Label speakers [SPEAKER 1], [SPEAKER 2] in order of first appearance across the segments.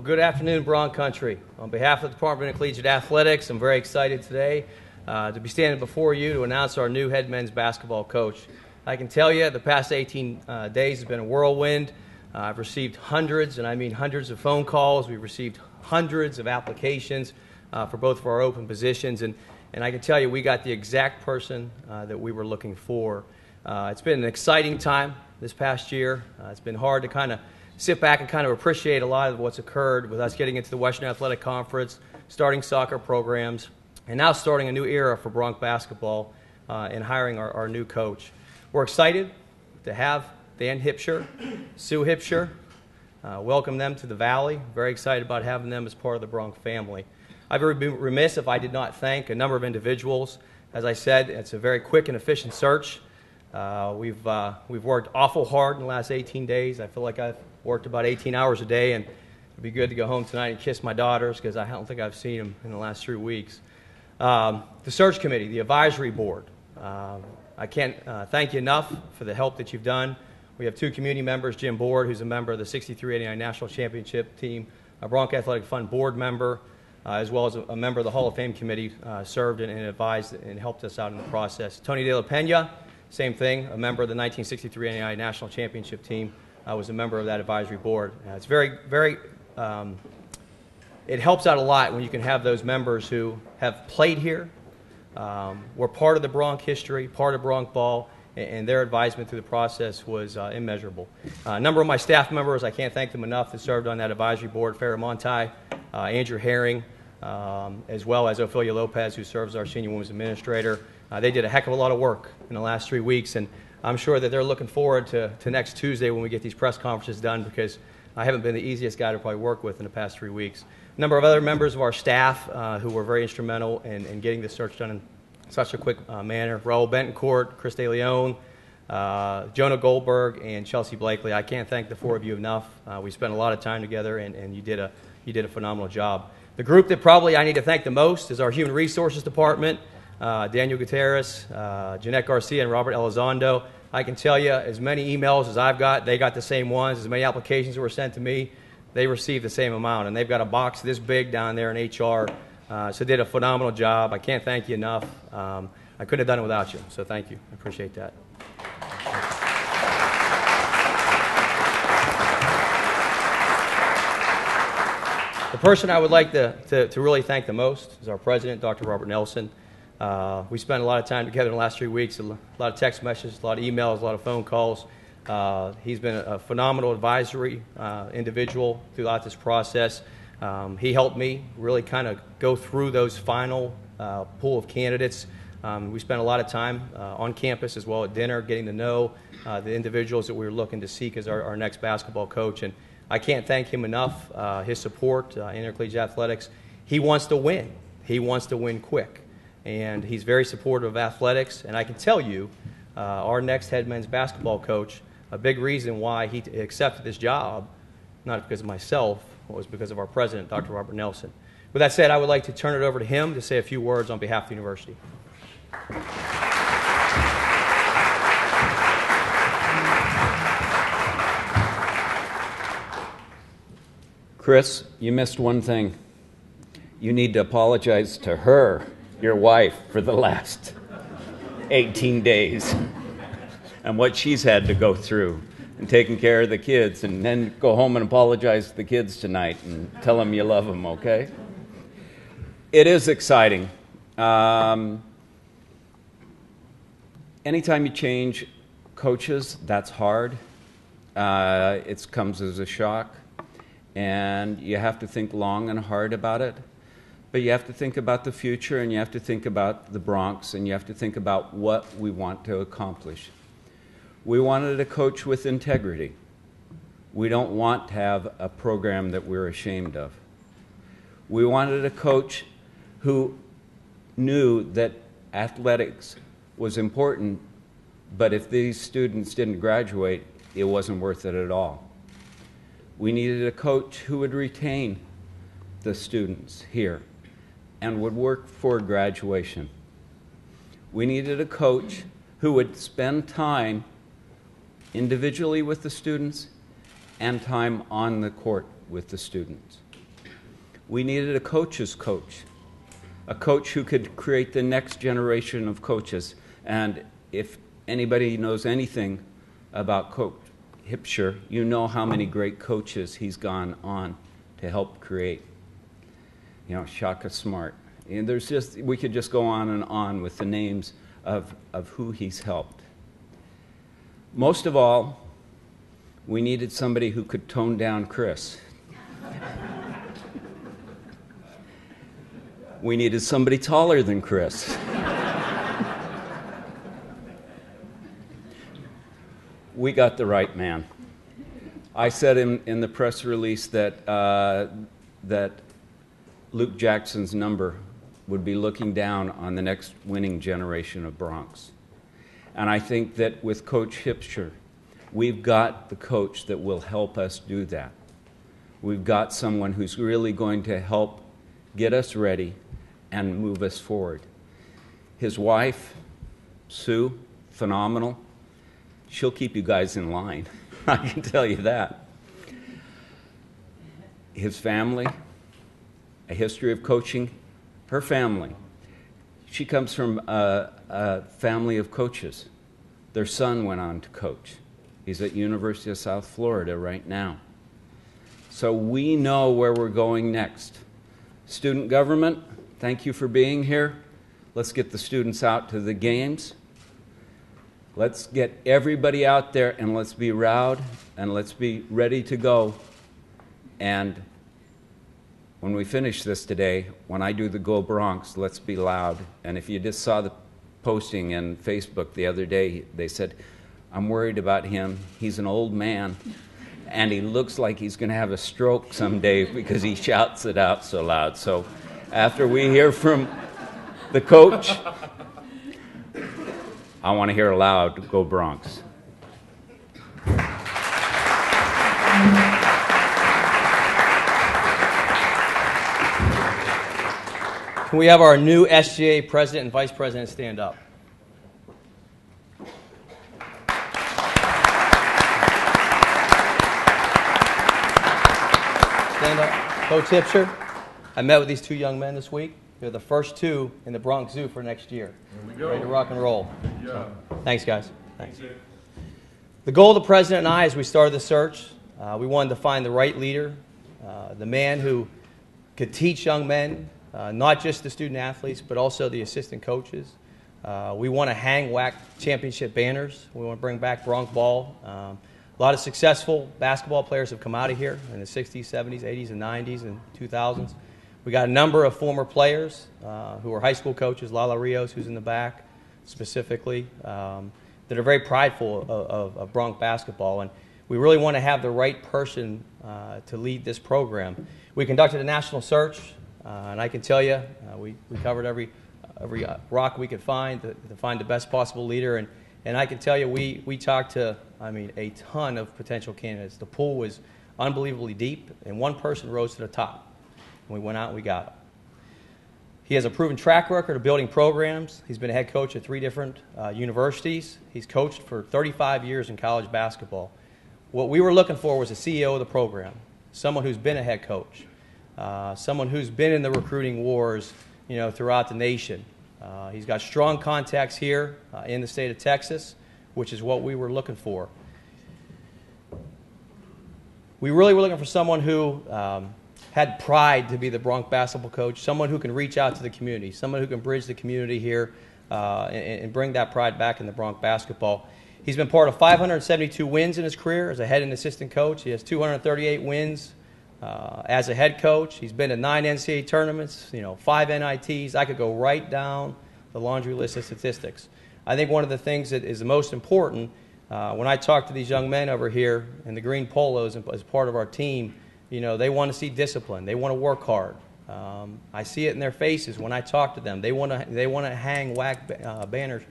[SPEAKER 1] Well, good afternoon, Bronx Country. On behalf of the Department of Collegiate Athletics, I'm very excited today to be standing before you to announce our new head men's basketball coach. I can tell you the past 18 days has been a whirlwind. I've received hundreds, and I mean hundreds of phone calls. We've received hundreds of applications for both of our open positions, and I can tell you we got the exact person that we were looking for. It's been an exciting time this past year. It's been hard to kind of sit back and kind of appreciate a lot of what's occurred with us getting into the Western Athletic Conference, starting soccer programs, and now starting a new era for Bronx basketball and hiring our new coach. We're excited to have Dan Hipsher, Sue Hipsher, welcome them to the Valley. Very excited about having them as part of the Bronx family. I'd be remiss if I did not thank a number of individuals. As I said, it's a very quick and efficient search. We've worked awful hard in the last 18 days. I feel like I've worked about 18 hours a day, and it'd be good to go home tonight and kiss my daughters because I don't think I've seen them in the last 3 weeks. The search committee, the advisory board, I can't thank you enough for the help that you've done. We have 2 community members, Jim Board, who's a member of the 63-89 National Championship team, a Bronx Athletic Fund board member, as well as a member of the Hall of Fame committee, served and advised and helped us out in the process. Tony De La Pena, same thing, a member of the 1963-89 National Championship team, was a member of that advisory board. It's very, it helps out a lot when you can have those members who have played here, were part of the Bronx history, part of Bronx ball, and their advisement through the process was immeasurable. A number of my staff members, I can't thank them enough, that served on that advisory board, Farrah Monti, Andrew Herring, as well as Ophelia Lopez, who serves as our senior women's administrator. They did a heck of a lot of work in the last 3 weeks, and I'm sure that they're looking forward to next Tuesday when we get these press conferences done, because I haven't been the easiest guy to probably work with in the past 3 weeks. A number of other members of our staff who were very instrumental in getting this search done in such a quick manner. Raul Bentoncourt, Chris De Leon, Jonah Goldberg, and Chelsea Blakely. I can't thank the 4 of you enough. We spent a lot of time together, and you did a phenomenal job. The group that probably I need to thank the most is our Human Resources Department. Daniel Gutierrez, Jeanette Garcia, and Robert Elizondo. I can tell you, as many emails as I've got, they got the same ones. As many applications that were sent to me, they received the same amount. And they've got a box this big down there in HR. So did a phenomenal job. I can't thank you enough. I couldn't have done it without you. So thank you. I appreciate that. The person I would like to really thank the most is our president, Dr. Robert Nelson. We spent a lot of time together in the last 3 weeks, a lot of text messages, a lot of emails, a lot of phone calls. He's been a phenomenal advisory individual throughout this process. He helped me really kind of go through those final pool of candidates. We spent a lot of time on campus as well at dinner getting to know the individuals that we were looking to seek as our next basketball coach. And I can't thank him enough, his support in intercollegiate athletics. He wants to win. He wants to win quick. And he's very supportive of athletics. And I can tell you, our next head men's basketball coach, a big reason why he accepted this job, not because of myself, was because of our president, Dr. Robert Nelson. With that said, I would like to turn it over to him to say a few words on behalf of the university.
[SPEAKER 2] Chris, you missed one thing. You need to apologize to her, your wife, for the last 18 days and what she's had to go through and taking care of the kids, and then go home and apologize to the kids tonight and tell them you love them, okay? It is exciting. Anytime you change coaches, that's hard. It comes as a shock, and you have to think long and hard about it. But you have to think about the future, and you have to think about the Bronx, and you have to think about what we want to accomplish. We wanted a coach with integrity. We don't want to have a program that we're ashamed of. We wanted a coach who knew that athletics was important, but if these students didn't graduate, it wasn't worth it at all. We needed a coach who would retain the students here and would work for graduation. We needed a coach who would spend time individually with the students and time on the court with the students. We needed a coach's coach, a coach who could create the next generation of coaches. And if anybody knows anything about Coach Hipsher, you know how many great coaches he's gone on to help create. You know, Shaka Smart. And we could just go on and on with the names of who he's helped. Most of all, we needed somebody who could tone down Chris. We needed somebody taller than Chris. We got the right man. I said in the press release that that Luke Jackson's number would be looking down on the next winning generation of Broncs. And I think that with Coach Hipsher, we've got the coach that will help us do that. We've got someone who's really going to help get us ready and move us forward. His wife, Sue, phenomenal. She'll keep you guys in line. I can tell you that. His family, a history of coaching. Her family. She comes from a family of coaches. Their son went on to coach. He's at University of South Florida right now. So we know where we're going next. Student government, thank you for being here. Let's get the students out to the games. Let's get everybody out there and let's be loud and let's be ready to go. And when we finish this today, when I do the Go Bronx, let's be loud. And if you just saw the posting in Facebook the other day, they said, I'm worried about him. He's an old man, and he looks like he's going to have a stroke someday because he shouts it out so loud. So after we hear from the coach, I want to hear loud, Go Bronx.
[SPEAKER 1] Can we have our new SGA president and vice president stand up? Stand up. Coach Hipsher, I met with these two young men this week. They're the first two in the Bronx Zoo for next year.
[SPEAKER 3] There we go.
[SPEAKER 1] Ready to rock and roll.
[SPEAKER 3] Yeah.
[SPEAKER 1] So, thanks, guys. Thanks. The goal of the president and I, as we started the search, we wanted to find the right leader, the man who could teach young men, not just the student athletes, but also the assistant coaches. We want to hang WAC championship banners. We want to bring back Bronx ball. A lot of successful basketball players have come out of here in the 60s, 70s, 80s, and 90s, and 2000s. We got a number of former players who are high school coaches, Lala Rios, who's in the back specifically, that are very prideful of Bronx basketball. And we really want to have the right person to lead this program. We conducted a national search. And I can tell you, we covered every rock we could find to find the best possible leader. And I can tell you, we talked to, a ton of potential candidates. The pool was unbelievably deep, and one person rose to the top. And we went out and we got him. He has a proven track record of building programs. He's been a head coach at 3 different universities. He's coached for 35 years in college basketball. What we were looking for was a CEO of the program, someone who's been a head coach. Someone who's been in the recruiting wars, throughout the nation. He's got strong contacts here in the state of Texas, which is what we were looking for. We really were looking for someone who had pride to be the Bronx basketball coach, someone who can reach out to the community, someone who can bridge the community here and bring that pride back in the Bronx basketball. He's been part of 572 wins in his career as a head and assistant coach. He has 238 wins. As a head coach, he's been to 9 NCAA tournaments, 5 NITs. I could go right down the laundry list of statistics. I think one of the things that is the most important, when I talk to these young men over here in the green polos as part of our team, they want to see discipline. They want to work hard. I see it in their faces when I talk to them. They want to hang WAC banners,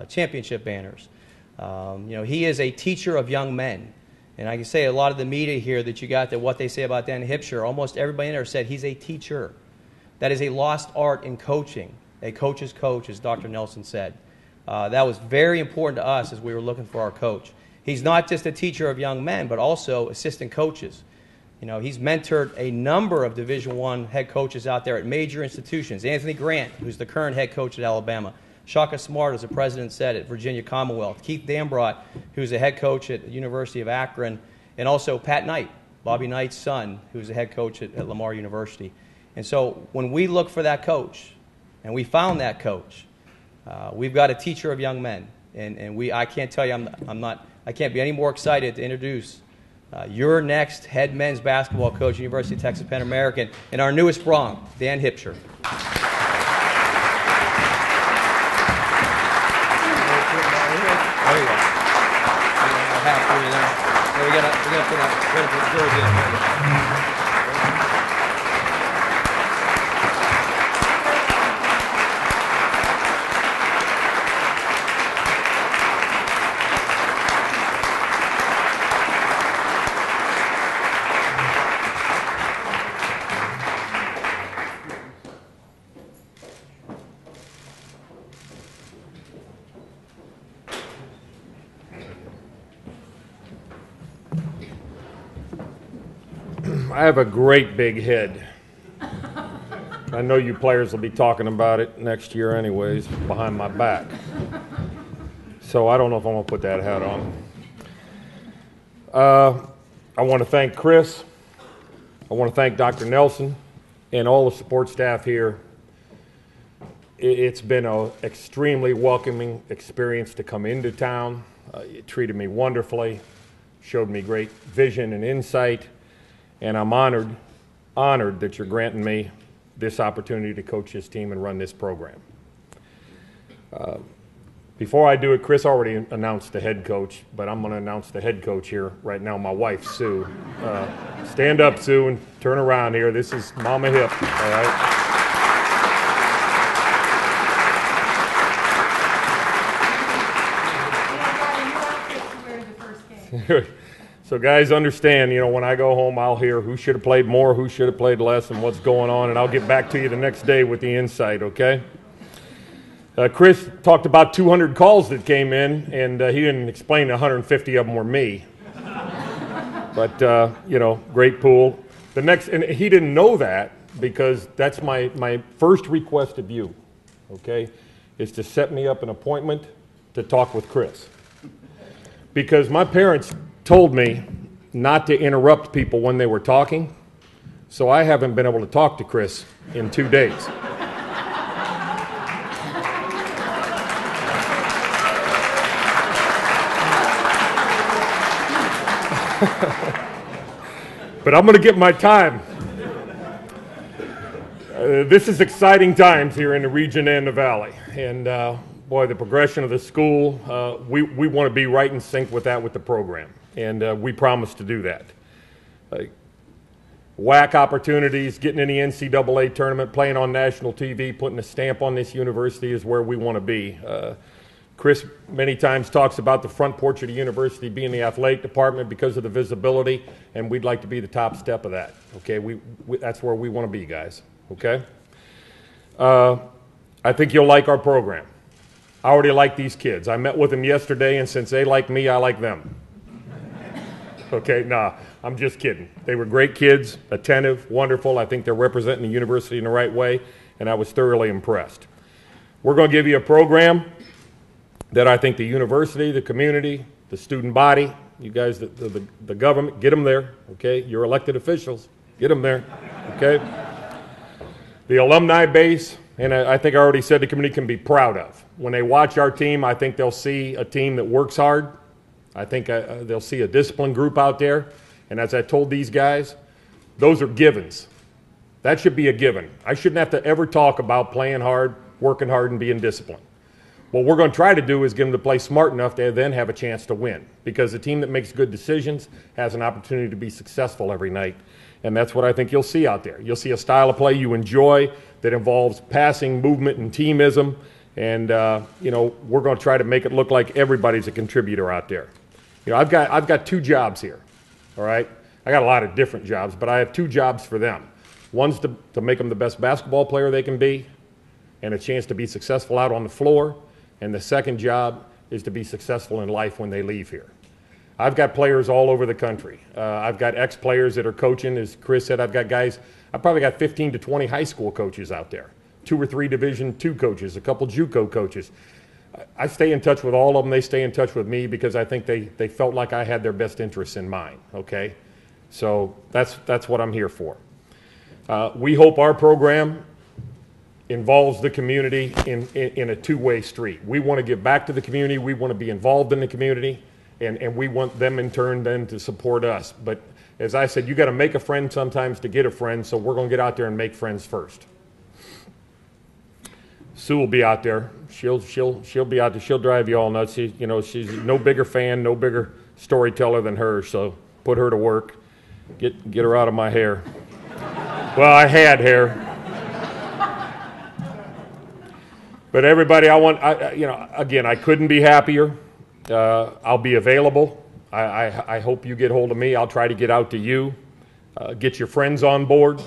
[SPEAKER 1] championship banners. He is a teacher of young men. And I can say a lot of the media here that you got, that what they say about Dan Hipsher, almost everybody in there said he's a teacher. That is a lost art in coaching. A coach's coach, as Dr. Nelson said. That was very important to us as we were looking for our coach. He's not just a teacher of young men, but also assistant coaches. You know, he's mentored a number of Division I head coaches out there at major institutions. Anthony Grant, who's the current head coach at Alabama. Shaka Smart, as the president said, at Virginia Commonwealth. Keith Dambrot, who's the head coach at the University of Akron. And also Pat Knight, Bobby Knight's son, who's the head coach at Lamar University. And so when we look for that coach, and we found that coach, we've got a teacher of young men. And I can't tell you, I can't be any more excited to introduce your next head men's basketball coach, University of Texas Pan American, and our newest Bronc, Dan Hipsher. There you go. We're gonna put a jersey in.
[SPEAKER 3] I have a great big head. I know you players will be talking about it next year anyways, behind my back. So I don't know if I'm going to put that hat on. I want to thank Chris. I want to thank Dr. Nelson and all the support staff here. It's been an extremely welcoming experience to come into town. You treated me wonderfully, showed me great vision and insight. And I'm honored that you're granting me this opportunity to coach this team and run this program. Before I do it, Chris already announced the head coach, but I'm going to announce the head coach here right now, my wife, Sue. Stand up, Sue, and turn around here. This is Mama Hip, all right? So guys, understand, you know, when I go home, I'll hear who should have played more, who should have played less, and what's going on, and I'll get back to you the next day with the insight, okay? Chris talked about 200 calls that came in, and he didn't explain 150 of them were me. But, you know, great pool. And he didn't know that because that's my first request of you, okay, is to set me up an appointment to talk with Chris. Because my parents told me not to interrupt people when they were talking, so I haven't been able to talk to Chris in 2 days. But I'm going to get my time. This is exciting times here in the region and the valley, and boy, the progression of the school, we want to be right in sync with that with the program. And we promise to do that. WAC opportunities, getting in the NCAA tournament, playing on national TV, putting a stamp on this university is where we want to be. Chris many times talks about the front porch of the university being the athletic department because of the visibility, and we'd like to be the top step of that. Okay, that's where we want to be, guys. Okay. I think you'll like our program. I already like these kids. I met with them yesterday, and since they like me, I like them. Okay, nah, I'm just kidding. They were great kids, attentive, wonderful. I think they're representing the university in the right way, and I was thoroughly impressed. We're going to give you a program that I think the university, the community, the student body, you guys, the government, get them there, okay? Your elected officials, get them there, okay? The alumni base, and I think I already said the community can be proud of. When they watch our team, I think they'll see a team that works hard. I think they'll see a disciplined group out there. And as I told these guys, those are givens. That should be a given. I shouldn't have to ever talk about playing hard, working hard, and being disciplined. What we're going to try to do is get them to play smart enough to then have a chance to win. Because the team that makes good decisions has an opportunity to be successful every night. And that's what I think you'll see out there. You'll see a style of play you enjoy that involves passing, movement, and teamism. And, you know, we're going to try to make it look like everybody's a contributor out there. You know, I've got 2 jobs here, all right? I got a lot of different jobs, but I have 2 jobs for them. One's to make them the best basketball player they can be and a chance to be successful out on the floor. And the second job is to be successful in life when they leave here. I've got players all over the country. I've got ex-players that are coaching. As Chris said, I've probably got 15 to 20 high school coaches out there, 2 or 3 Division II coaches, a couple JUCO coaches. I stay in touch with all of them. They stay in touch with me because I think they felt like I had their best interests in mind, okay? So that's what I'm here for. We hope our program involves the community in a two-way street. We want to give back to the community. We want to be involved in the community, and we want them in turn then to support us. But as I said, you got to make a friend sometimes to get a friend, so we're going to get out there and make friends first. Sue will be out there. She'll be out there. She'll drive you all nuts. She's no bigger fan, no bigger storyteller than her. So put her to work. Get her out of my hair. Well, I had hair. But everybody, again, I couldn't be happier. I'll be available. I hope you get hold of me. I'll try to get out to you. Get your friends on board.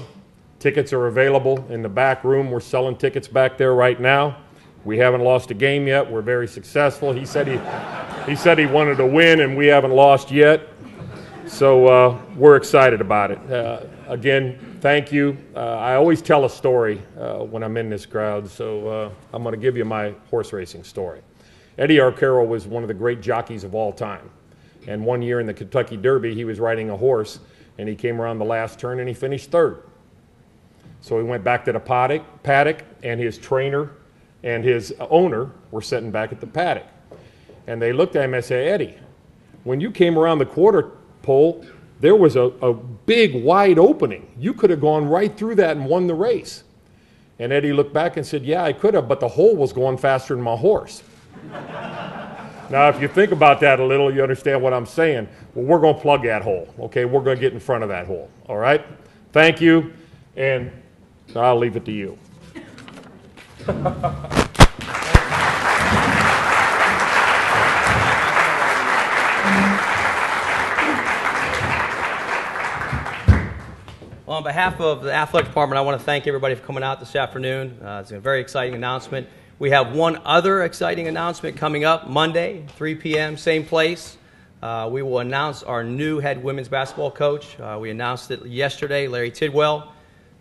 [SPEAKER 3] Tickets are available in the back room. We're selling tickets back there right now. We haven't lost a game yet. We're very successful. He said he wanted to win, and we haven't lost yet. So we're excited about it. Again, thank you. I always tell a story when I'm in this crowd, so I'm going to give you my horse racing story. Eddie Arcaro was one of the great jockeys of all time. And one year in the Kentucky Derby, he was riding a horse, and he came around the last turn, and he finished third. So he went back to the paddock, and his trainer and his owner were sitting back at the paddock. And they looked at him and said, Eddie, when you came around the quarter pole, there was a big, wide opening. You could have gone right through that and won the race. And Eddie looked back and said, yeah, I could have, but the hole was going faster than my horse. Now, if you think about that a little, you understand what I'm saying. Well, we're going to plug that hole, okay? We're going to get in front of that hole, all right? Thank you, and I'll leave it to you.
[SPEAKER 1] Well, on behalf of the athletic department, I want to thank everybody for coming out this afternoon. It's a very exciting announcement. We have one other exciting announcement coming up Monday, 3 p.m., same place. We will announce our new head women's basketball coach. We announced it yesterday, Larry Tidwell,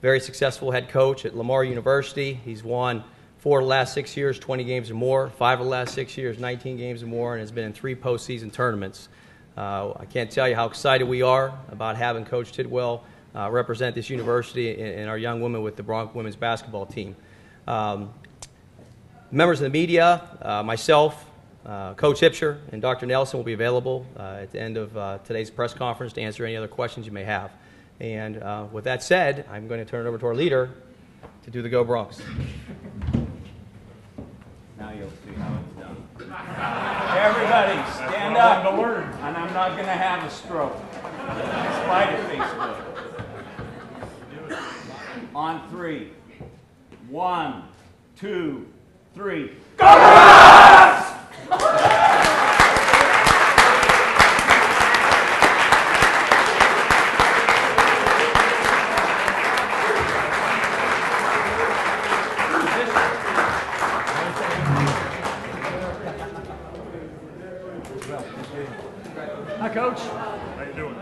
[SPEAKER 1] very successful head coach at Lamar University. He's won 4 of the last 6 years, 20 games or more, 5 of the last 6 years, 19 games or more, and has been in 3 postseason tournaments. I can't tell you how excited we are about having Coach Tidwell represent this university and our young women with the Bronx women's basketball team. Members of the media, myself, Coach Hipsher, and Dr. Nelson will be available at the end of today's press conference to answer any other questions you may have. And with that said, I'm going to turn it over to our leader to do the Go Bronx.
[SPEAKER 2] Now you'll see how it's done. Everybody, stand up. And I'm not going to have a stroke, in spite of Facebook. On 3. 1, 2, 3. Go Bronx!
[SPEAKER 4] Hi, Coach. How you doing?